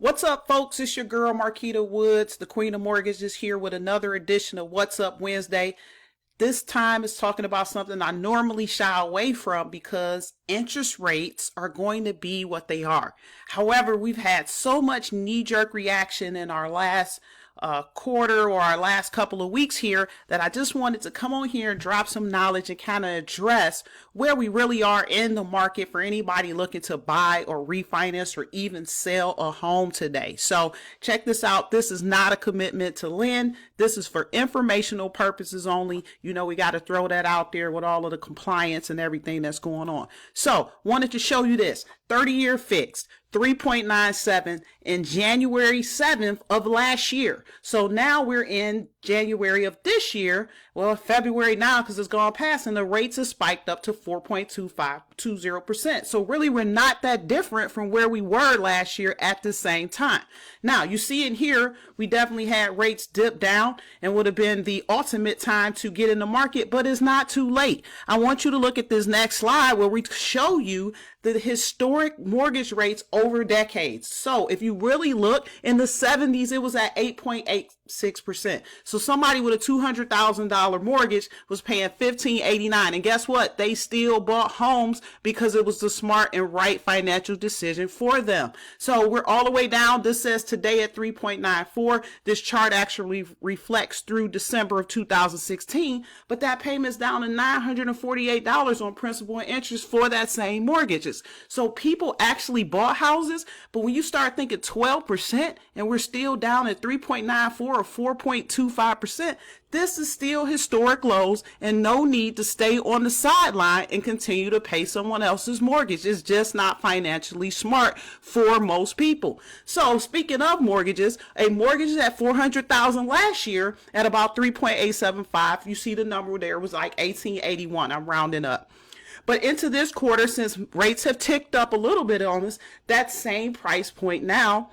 What's up, folks? It's your girl, Marquita Woods, the Queen of Mortgages, here with another edition of What's Up Wednesday. This time is talking about something I normally shy away from because interest rates are going to be what they are. However, we've had so much knee-jerk reaction in our last quarter or our last couple of weeks here that I just wanted to come on here and drop some knowledge and kind of address where we really are in the market for anybody looking to buy or refinance or even sell a home today. So check this out. This is not a commitment to lend. This is for informational purposes only. You know, we got to throw that out there with all of the compliance and everything that's going on. So wanted to show you this 30-year fixed 3.97 in January 7th of last year. So now we're in January of this year. Well, February now because it's gone past and the rates have spiked up to 4.2520%. So really we're not that different from where we were last year at the same time. Now you see in here, we definitely had rates dip down and would have been the ultimate time to get in the market, but it's not too late. I want you to look at this next slide where we show you the historic mortgage rates over decades. So if you really look in the 70s, it was at 8.86%. So somebody with a $200,000 mortgage was paying $1,589. And guess what? They still bought homes because it was the smart and right financial decision for them. So we're all the way down. This says today at 3.94. This chart actually reflects through December of 2016, but that payment's down to $948 on principal and interest for that same mortgage. So people actually bought houses, but when you start thinking 12% and we're still down at 3.94 or 4.25%, this is still historic lows and no need to stay on the sideline and continue to pay someone else's mortgage. It's just not financially smart for most people. So speaking of mortgages, a mortgage at $400,000 last year at about 3.875. You see the number there was like 1881. I'm rounding up. But into this quarter, since rates have ticked up a little bit on us, that same price point now,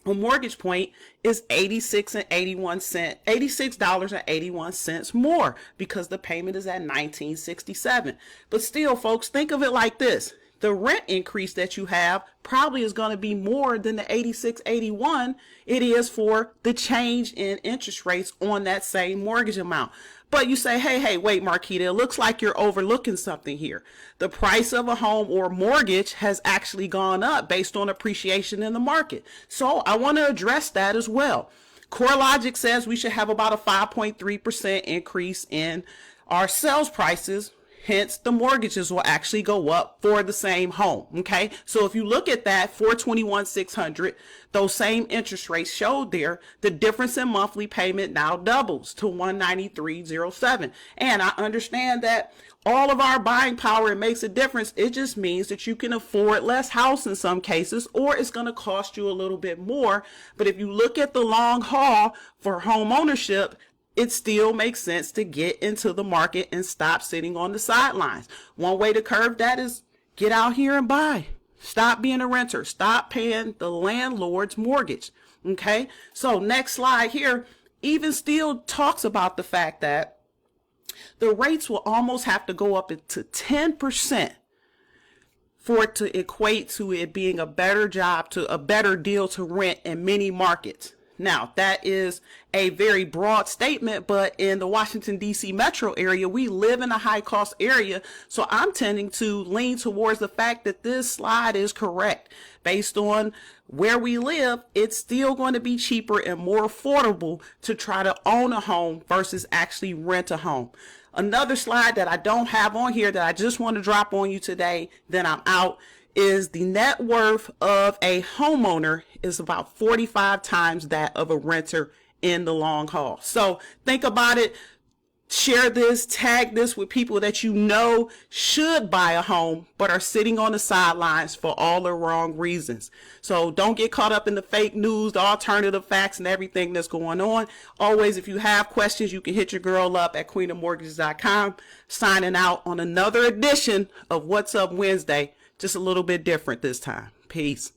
a mortgage point, is $86.81 more because the payment is at $19.67. But still, folks, think of it like this. The rent increase that you have probably is going to be more than the $86.81 it is for the change in interest rates on that same mortgage amount. But you say, hey, wait, Marquita, it looks like you're overlooking something here. The price of a home or mortgage has actually gone up based on appreciation in the market. So I want to address that as well. CoreLogic says we should have about a 5.3% increase in our sales prices. Hence, the mortgages will actually go up for the same home. Okay, so if you look at that, 421,600, those same interest rates showed there, the difference in monthly payment now doubles to 193.07. And I understand that all of our buying power, it makes a difference. It just means that you can afford less house in some cases, or it's going to cost you a little bit more. But if you look at the long haul for home ownership, it still makes sense to get into the market and stop sitting on the sidelines. One way to curb that is get out here and buy. Stop being a renter. Stop paying the landlord's mortgage. Okay, so next slide here even still talks about the fact that the rates will almost have to go up to 10% for it to equate to it being a better job, to a better deal to rent in many markets. Now, that is a very broad statement, but in the Washington, D.C. metro area, we live in a high-cost area, so I'm tending to lean towards the fact that this slide is correct. Based on where we live, it's still going to be cheaper and more affordable to try to own a home versus actually rent a home. Another slide that I don't have on here that I just want to drop on you today, then I'm out, is the net worth of a homeowner is about 45 times that of a renter in the long haul. So think about it. Share this, tag this with people that you know should buy a home but are sitting on the sidelines for all the wrong reasons. So don't get caught up in the fake news, the alternative facts, and everything that's going on. Always, if you have questions, you can hit your girl up at queenofmortgages.com. Signing out on another edition of What's Up Wednesday. Just a little bit different this time. Peace.